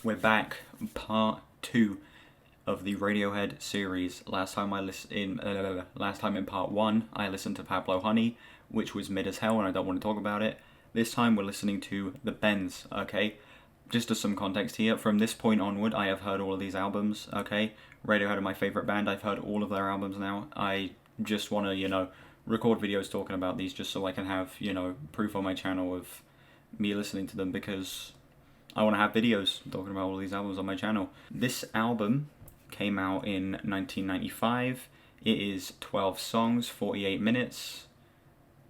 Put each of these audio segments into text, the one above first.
We're back, part 2 of the Radiohead series. Last time in part 1, I listened to Pablo Honey, which was mid as hell, and I don't want to talk about it. This time we're listening to The Bends, okay? Just as some context here, from this point onward, I have heard all of these albums, okay? Radiohead are my favourite band, I've heard all of their albums now. I just want to, record videos talking about these just so I can have, proof on my channel of me listening to them, because I want to have videos talking about all these albums on my channel. This album came out in 1995. It is 12 songs, 48 minutes.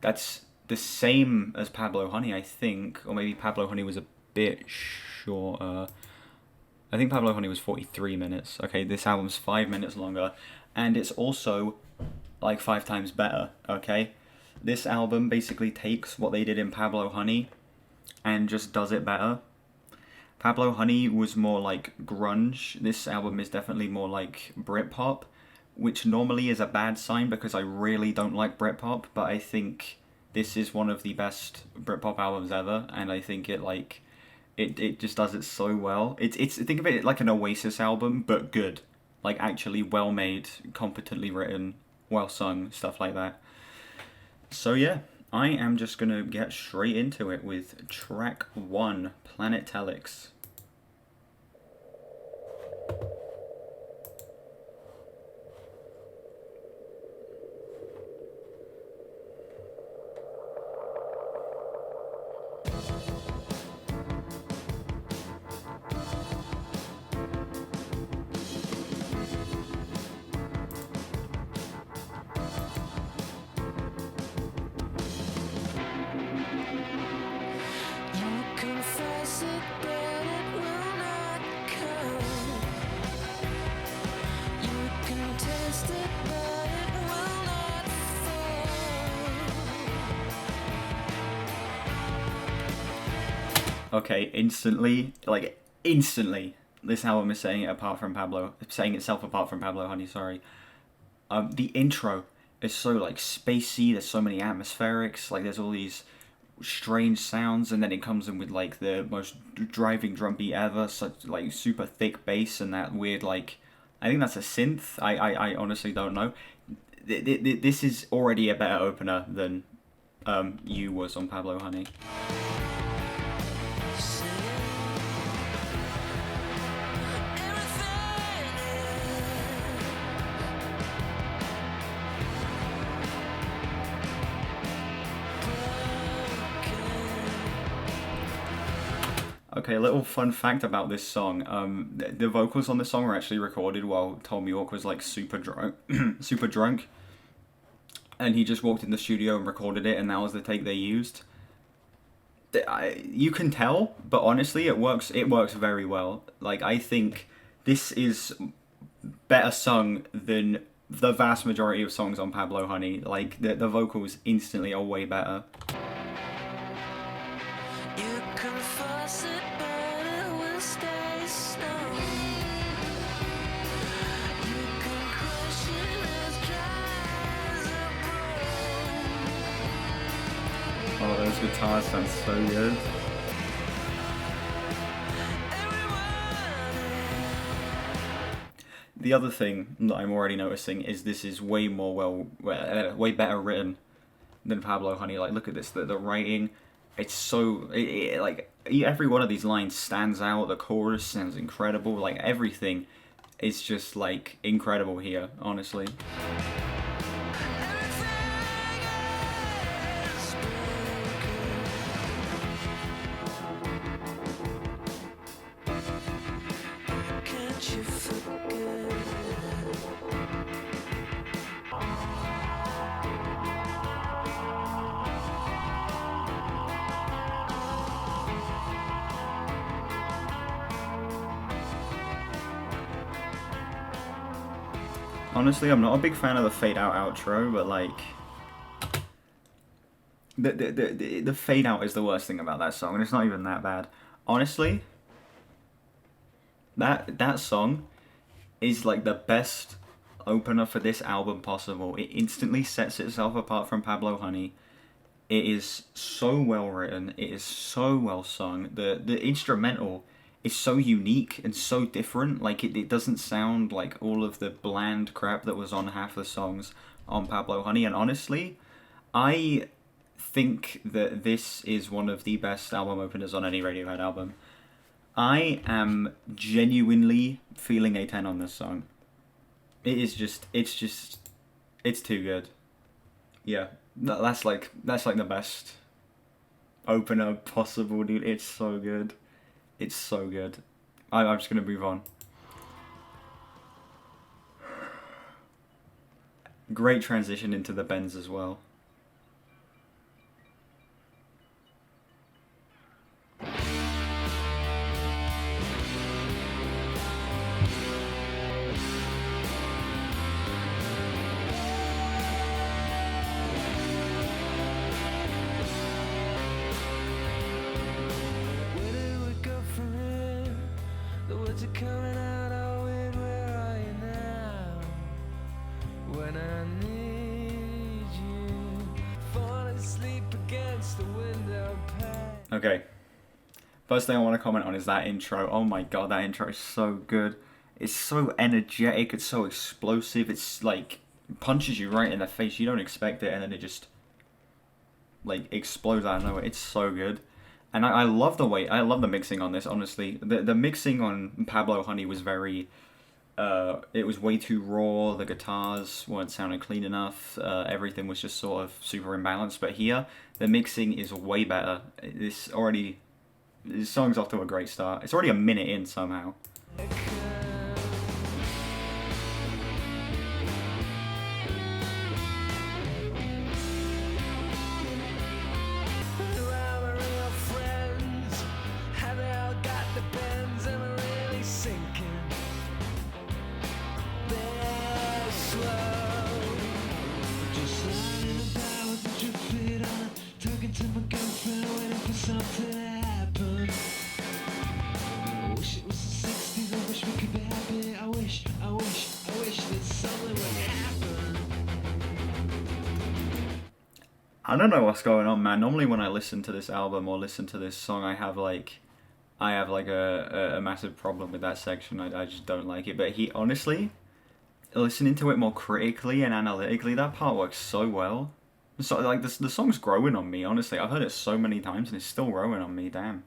That's the same as Pablo Honey, I think. Or maybe Pablo Honey was a bit shorter. I think Pablo Honey was 43 minutes. Okay, this album's 5 minutes longer. And it's also like 5 times better, okay? This album basically takes what they did in Pablo Honey and just does it better. Pablo Honey was more like grunge. This album is definitely more like Britpop, which normally is a bad sign because I really don't like Britpop, but I think this is one of the best Britpop albums ever, and I think it just does it so well. It's think of it like an Oasis album, but good. Like actually well made, competently written, well sung, stuff like that. So yeah, I am just gonna get straight into it with track 1, Planet Telex. Okay, instantly, this album is saying itself apart from Pablo Honey, sorry. The intro is so, spacey, there's so many atmospherics, there's all these strange sounds, and then it comes in with, the most driving drum beat ever, such, super thick bass, and that weird, I think that's a synth, I honestly don't know. This is already a better opener than, You was on Pablo Honey. Okay, a little fun fact about this song. The vocals on this song were actually recorded while Tom York was super drunk, and he just walked in the studio and recorded it, and that was the take they used. You can tell, but honestly, it works. It works very well. I think this is better sung than the vast majority of songs on Pablo Honey. The vocals instantly are way better. Oh, those guitars sound so good. The other thing that I'm already noticing is this is way better written than Pablo Honey. Look at this, the writing. It's so every one of these lines stands out. The chorus sounds incredible. Everything is just incredible here, honestly. Honestly, I'm not a big fan of the fade out outro, but the fade out is the worst thing about that song, and it's not even that bad. Honestly, that song is the best opener for this album possible. It instantly sets itself apart from Pablo Honey. It is so well written. It is so well sung. The instrumental is so unique and so different. Like it doesn't sound like all of the bland crap that was on half the songs on Pablo Honey. And honestly, I think that this is one of the best album openers on any Radiohead album. I am genuinely feeling a 10 on this song. It's too good. Yeah, that's like the best opener possible, dude. It's so good. It's so good. I'm just gonna move on. Great transition into the bends as well. Okay. First thing I want to comment on is that intro. Oh my god, that intro is so good. It's so energetic, it's so explosive, it's like punches you right in the face, you don't expect it, and then it just like explodes out of nowhere. It's so good. And I love I love the mixing on this, honestly. The mixing on Pablo Honey was very it was way too raw. The guitars weren't sounding clean enough. Everything was just sort of super imbalanced. But here, the mixing is way better. This song's off to a great start. It's already a minute in somehow. I don't know what's going on, man. Normally when I listen to this album or listen to this song, I have like a massive problem with that section. I just don't like it. But honestly, listening to it more critically and analytically, that part works so well. So like the song's growing on me. Honestly, I've heard it so many times and it's still growing on me. Damn.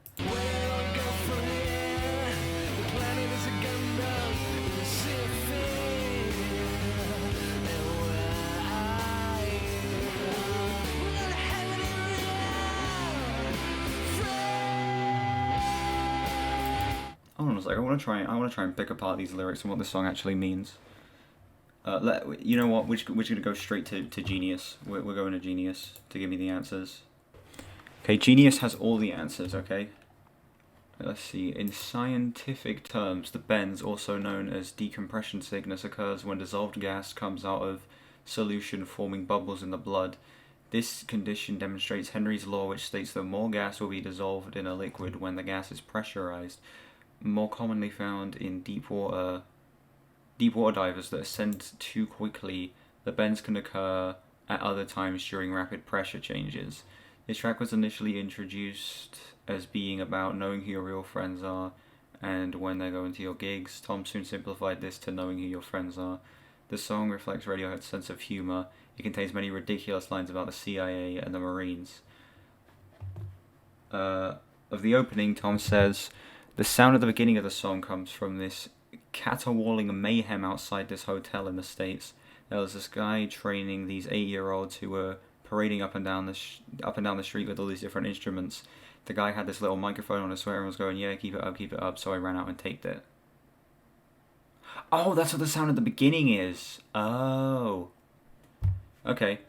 Hold on a second. I want to try and pick apart these lyrics and what this song actually means. You know what? We're gonna go straight to Genius. We're going to Genius to give me the answers. Okay, Genius has all the answers. Okay. Let's see. In scientific terms, the bends, also known as decompression sickness, occurs when dissolved gas comes out of solution, forming bubbles in the blood. This condition demonstrates Henry's law, which states that more gas will be dissolved in a liquid when the gas is pressurized. More commonly found in deep water divers that ascend too quickly, the bends can occur at other times during rapid pressure changes. This track was initially introduced as being about knowing who your real friends are and when they're going to your gigs. Tom soon simplified this to knowing who your friends are. The song reflects Radiohead's sense of humor. It contains many ridiculous lines about the CIA and the Marines. Of the opening, Tom says, "The sound at the beginning of the song comes from this caterwauling mayhem outside this hotel in the States. There was this guy training these 8-year-olds who were parading up and down the street with all these different instruments. The guy had this little microphone on his sweater and was going, 'Yeah, keep it up,' so I ran out and taped it." Oh, that's what the sound at the beginning is. Oh. Okay.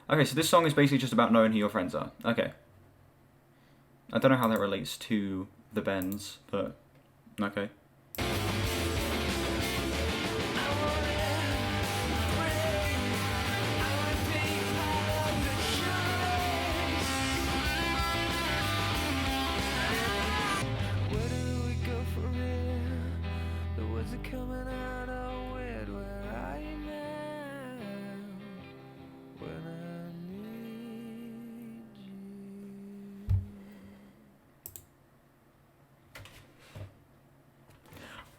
Okay, so this song is basically just about knowing who your friends are. Okay. I don't know how that relates to the bends, but okay.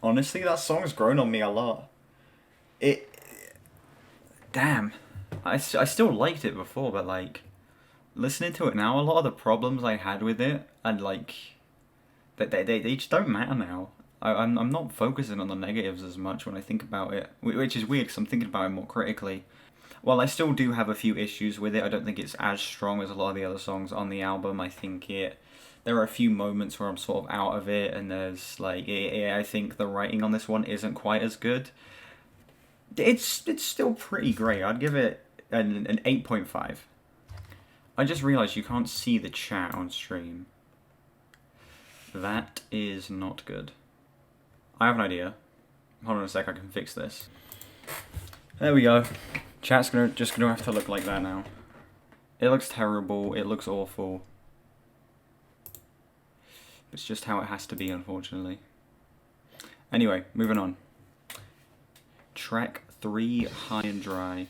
Honestly, that song's grown on me a lot. It. Damn. I still liked it before, but like. Listening to it now, a lot of the problems I had with it, and like. They just don't matter now. I'm not focusing on the negatives as much when I think about it, which is weird because I'm thinking about it more critically. While I still do have a few issues with it, I don't think it's as strong as a lot of the other songs on the album. I think there are a few moments where I'm sort of out of it, and there's like, I think the writing on this one isn't quite as good. It's still pretty great. I'd give it an 8.5. I just realised you can't see the chat on stream. That is not good. I have an idea. Hold on a sec, I can fix this. There we go. Chat's just gonna have to look like that now. It looks terrible, it looks awful. It's just how it has to be, unfortunately. Anyway, moving on. Track 3, High and Dry.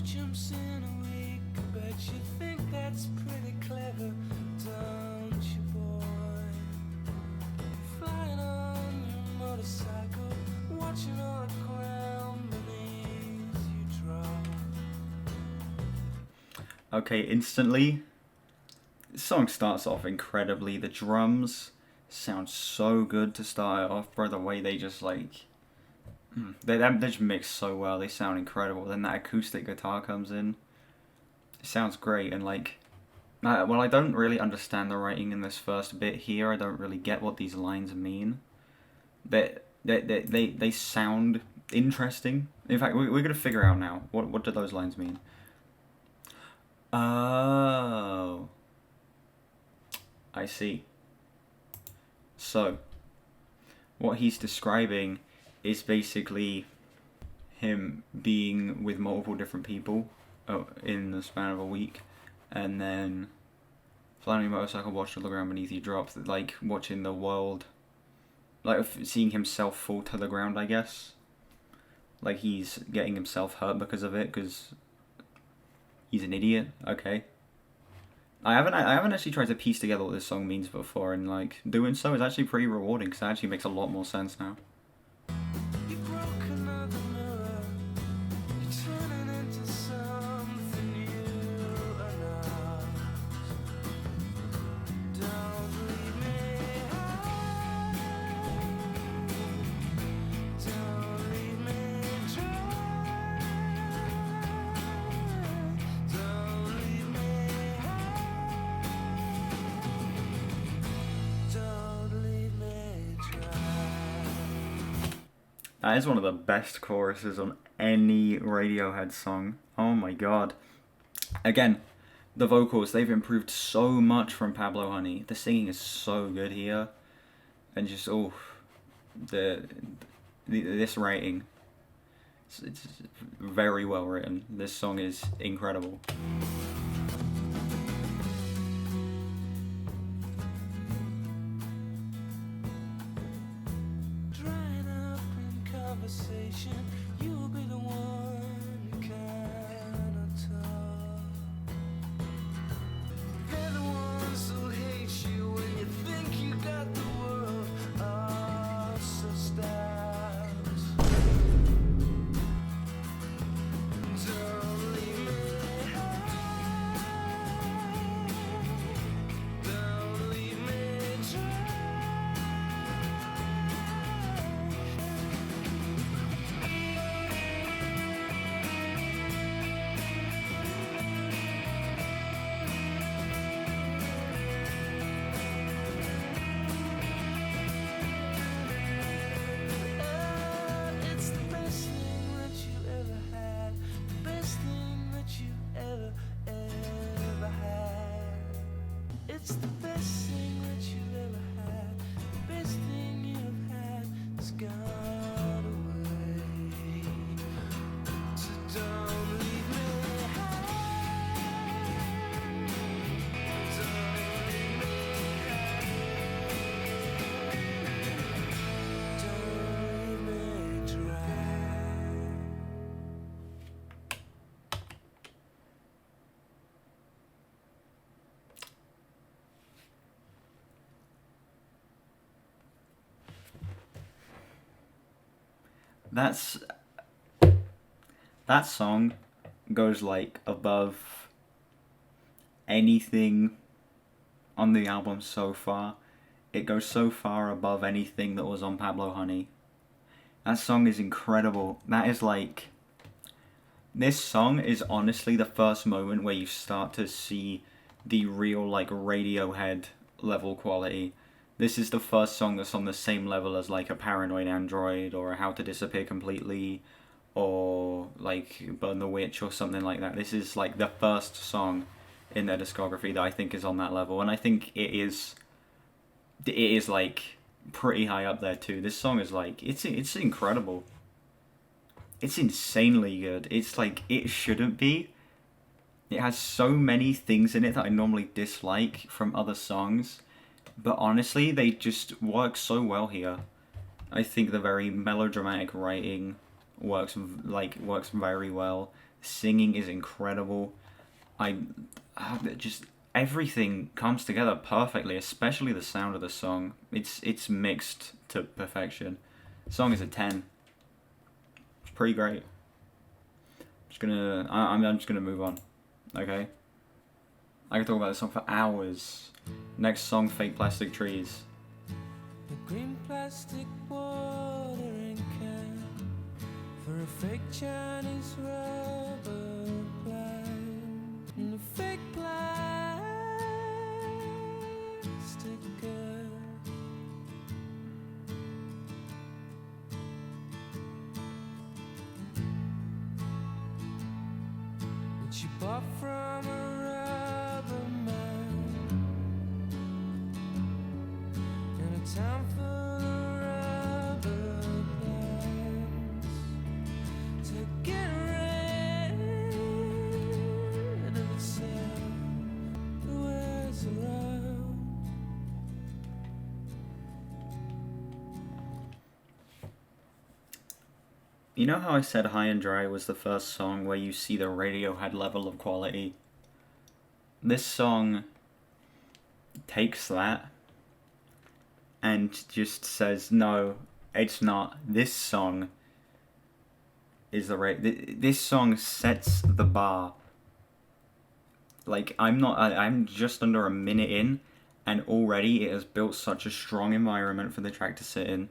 Jumps in a week, but you think that's pretty clever, don't you, boy? Flying on your motorcycle, watching all the ground beneath you drop. Okay, instantly, this song starts off incredibly. The drums sound so good to start it off, bro. The way they just like. They just mix so well. They sound incredible. Then that acoustic guitar comes in. It sounds great, and like, well, I don't really understand the writing in this first bit here. I don't really get what these lines mean. They sound interesting. In fact, we're gonna figure out now. What do those lines mean? Oh, I see. So, what he's describing is basically him being with multiple different people in the span of a week, and then flying on a motorcycle, watching the ground beneath you drop, like watching the world, like seeing himself fall to the ground, I guess. Like he's getting himself hurt because of it, because he's an idiot. Okay. I haven't actually tried to piece together what this song means before, and like doing so is actually pretty rewarding because it actually makes a lot more sense now. That is one of the best choruses on any Radiohead song. Oh my god. Again, the vocals, they've improved so much from Pablo Honey. The singing is so good here. And just, this writing, it's very well written. This song is incredible. You'll be the one who cannot talk. They're the ones who hate you when you think you got the world. Oh, so stars. Don't leave me high. Don't leave me dry. That's that song goes like above anything on the album so far. It goes so far above anything that was on Pablo Honey. That song is incredible. That is like... This song is honestly the first moment where you start to see the real like Radiohead level quality. This is the first song that's on the same level as like a Paranoid Android or a How to Disappear Completely or like Burn the Witch or something like that. This is like the first song in their discography that I think is on that level, and I think it is like pretty high up there too. This song is like it's incredible. It's insanely good. It's like it shouldn't be. It has so many things in it that I normally dislike from other songs, but honestly, they just work so well here. I think the very melodramatic writing works very well. Singing is incredible. Just everything comes together perfectly, especially the sound of the song. It's mixed to perfection. The song is a 10. It's pretty great. I'm just gonna move on. Okay? I can talk about this song for hours. Next song, Fake Plastic Trees. The green plastic watering can for a fake Chinese rubber plant and a fake plastic girl. Which you bought from a rubber man in a town full of rubber plants to get rid of itself. Who wears around? You know how I said High and Dry was the first song where you see the Radiohead level of quality? This song takes that and just says, no, it's not. This song is this song sets the bar. Like, I'm just under a minute in, and already it has built such a strong environment for the track to sit in.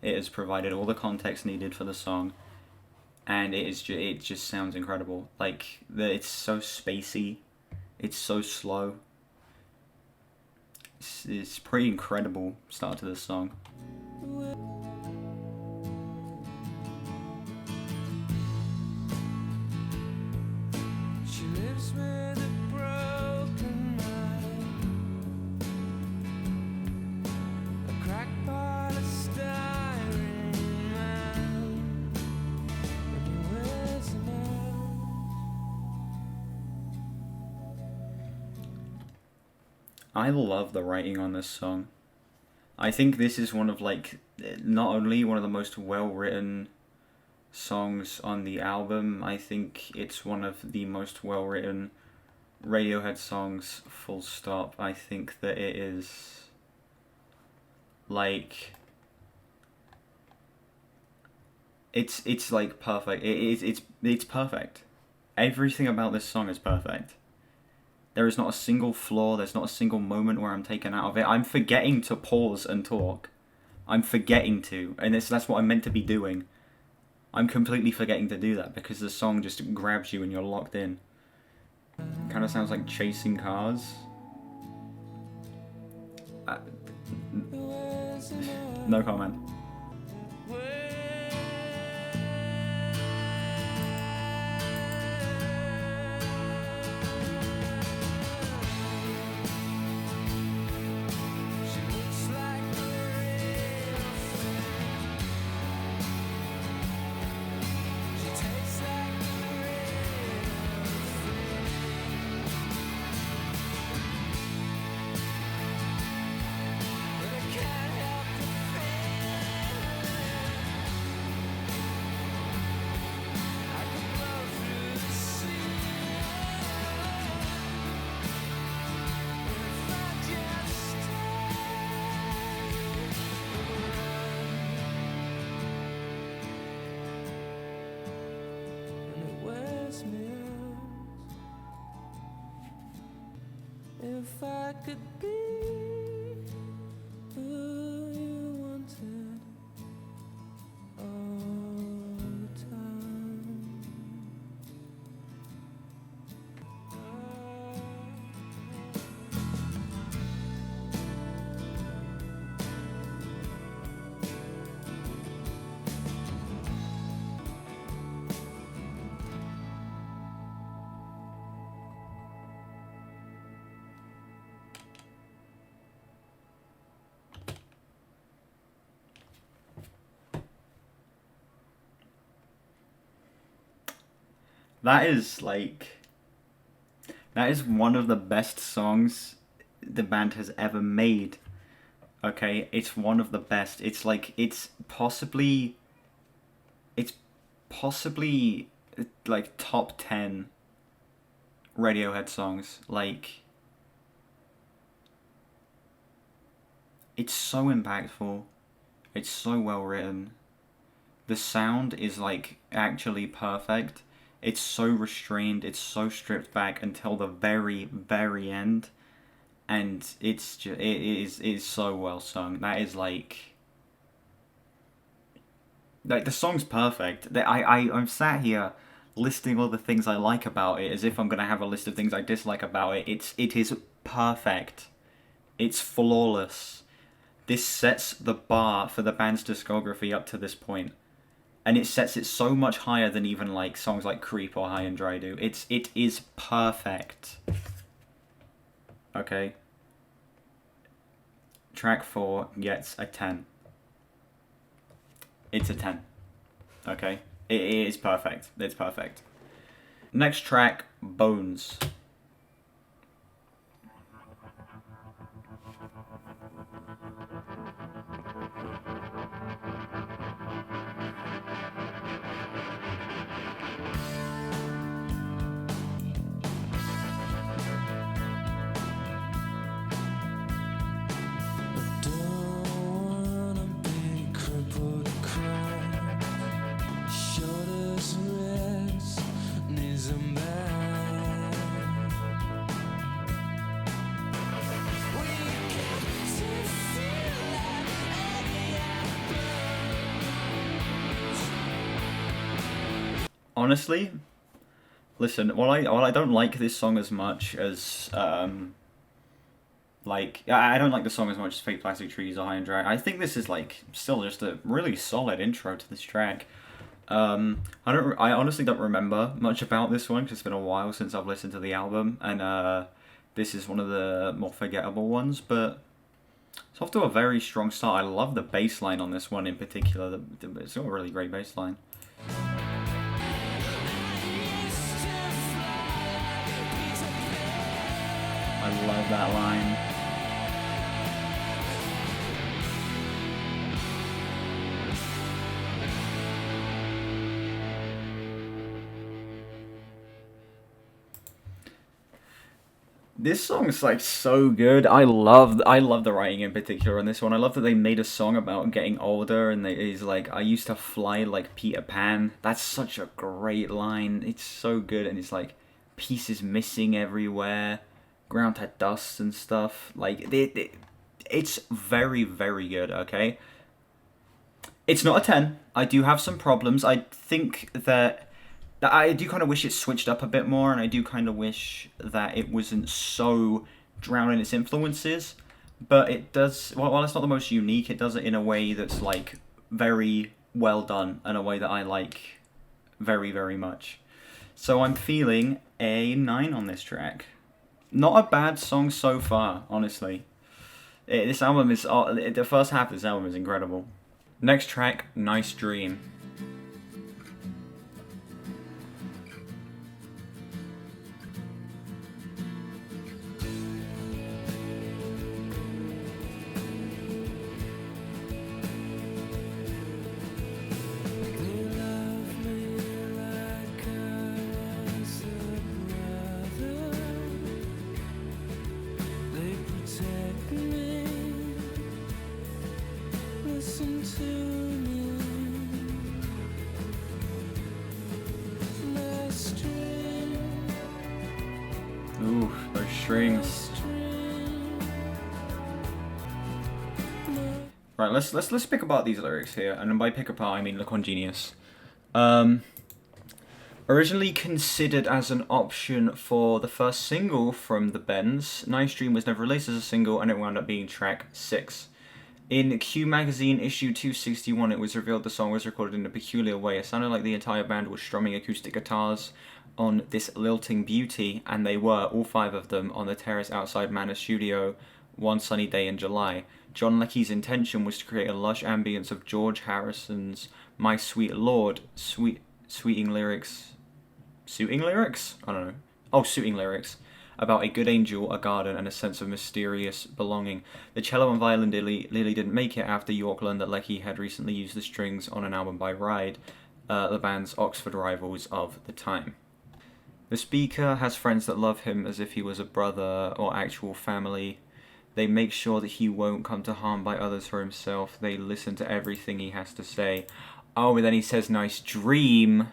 It has provided all the context needed for the song, and it just sounds incredible. Like, it's so spacey, it's so slow. It's pretty incredible start to this song. She lives with a broken mind, a cracked polystyrene man, and he wears them out. I love the writing on this song. I think this is one of like, not only one of the most well-written songs on the album, I think it's one of the most well-written Radiohead songs, full stop. I think that it is like, it's like perfect. It's perfect. Everything about this song is perfect. There is not a single flaw, there's not a single moment where I'm taken out of it. I'm forgetting to pause and talk. I'm forgetting to, and that's what I'm meant to be doing. I'm completely forgetting to do that because the song just grabs you and you're locked in. Kind of sounds like Chasing Cars. No comment. She looks like a real friend. She tastes like a real friend. But I can't help but feel if I could be who you wanted all the time. That is like, that is one of the best songs the band has ever made. Okay, it's one of the best. It's like, it's possibly like top 10 Radiohead songs. Like, it's so impactful. It's so well written. The sound is like actually perfect. It's so restrained, it's so stripped back until the very, very end. And it's just, it is so well sung. That is like the song's perfect. I'm sat here listing all the things I like about it as if I'm gonna have a list of things I dislike about it. It is perfect. It's flawless. This sets the bar for the band's discography up to this point. And it sets it so much higher than even like songs like Creep or High and Dry do. It is perfect. Okay. Track 4 gets a 10. It's a 10. Okay? It is perfect. It's perfect. Next track, Bones. Honestly, listen, while I don't like this song as much as like I don't like the song as much as Fake Plastic Trees or High and Dry. I think this is like still just a really solid intro to this track. I honestly don't remember much about this one because it's been a while since I've listened to the album, and this is one of the more forgettable ones. But it's off to a very strong start. I love the bass line on this one in particular. It's got a really great bass line. I love that line. This song's like so good. I love the writing in particular on this one. I love that they made a song about getting older, and he's like, I used to fly like Peter Pan. That's such a great line. It's so good, and it's like pieces missing everywhere. Ground had dust and stuff. Like, it's very, very good, okay? It's not a 10. I do have some problems. I think that I do kind of wish it switched up a bit more, and I do kind of wish that it wasn't so drowned in its influences. But it does, while it's not the most unique, it does it in a way that's, like, very well done, and a way that I like very, very much. So I'm feeling a 9 on this track. Not a bad song so far, honestly. This album is... the first half of this album is incredible. Next track, Nice Dream. Ooh, those strings. Right, let's pick apart these lyrics here, and by pick apart I mean look on Genius. Originally considered as an option for the first single from the Bends, Nice Dream was never released as a single, and it wound up being track 6. In Q Magazine issue 261, it was revealed the song was recorded in a peculiar way. It sounded like the entire band was strumming acoustic guitars on this lilting beauty, and they were, all 5 of them, on the terrace outside Manor Studio one sunny day in July. John Leckie's intention was to create a lush ambience of George Harrison's My Sweet Lord, suiting lyrics, I don't know. Oh, suiting lyrics. About a good angel, a garden, and a sense of mysterious belonging. The cello and violin really didn't make it after York learned that Leckie had recently used the strings on an album by Ride, the band's Oxford rivals of the time. The speaker has friends that love him as if he was a brother or actual family. They make sure that he won't come to harm by others or himself. They listen to everything he has to say. Oh, but then he says, nice dream.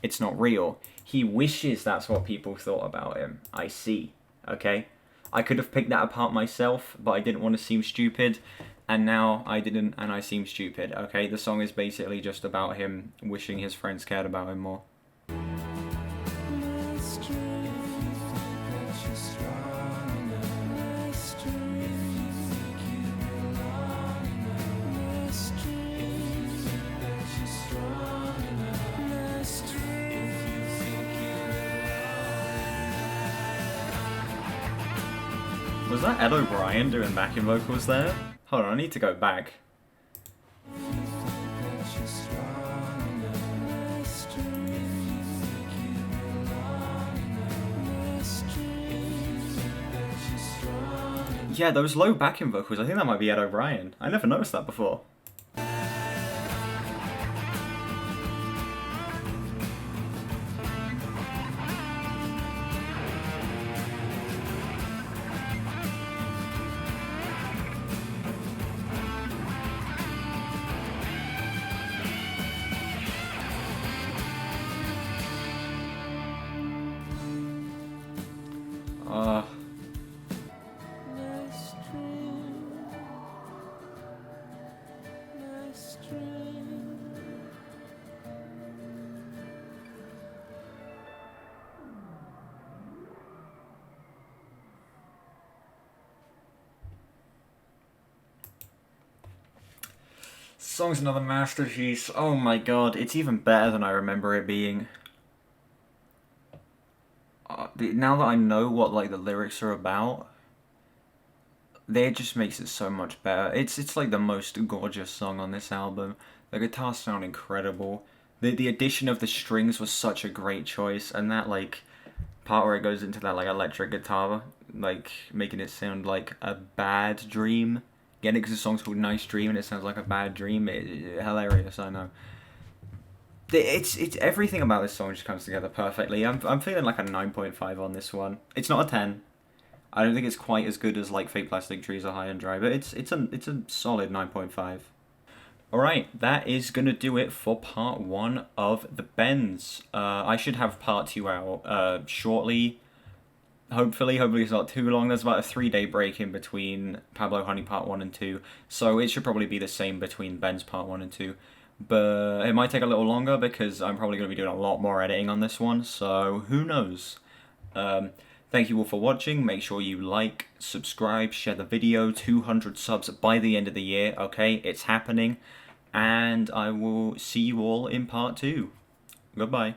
It's not real. He wishes that's what people thought about him. I see. Okay? I could have picked that apart myself, but I didn't want to seem stupid. And now I didn't, and I seem stupid. Okay? The song is basically just about him wishing his friends cared about him more. Was that Ed O'Brien doing backing vocals there? Hold on, I need to go back. Yeah, those low backing vocals, I think that might be Ed O'Brien. I never noticed that before. Song's another masterpiece. Oh my god, it's even better than I remember it being. Now that I know what like the lyrics are about, it just makes it so much better. It's like the most gorgeous song on this album. The guitars sound incredible. The addition of the strings was such a great choice, and that like part where it goes into that like electric guitar, like making it sound like a bad dream. Again, because the song's called Nice Dream and it sounds like a bad dream. Hilarious, I know. It's everything about this song just comes together perfectly. I'm feeling like a 9.5 on this one. It's not a 10. I don't think it's quite as good as like Fake Plastic Trees or High and Dry, but it's a solid 9.5. Alright, that is gonna do it for part 1 of the Bends. I should have part 2 out shortly. Hopefully it's not too long. There's about a 3-day break in between Pablo Honey Part 1 and 2, so it should probably be the same between Ben's Part 1 and 2. But it might take a little longer because I'm probably going to be doing a lot more editing on this one, so who knows. Thank you all for watching. Make sure you like, subscribe, share the video. 200 subs by the end of the year, okay? It's happening. And I will see you all in Part 2. Goodbye.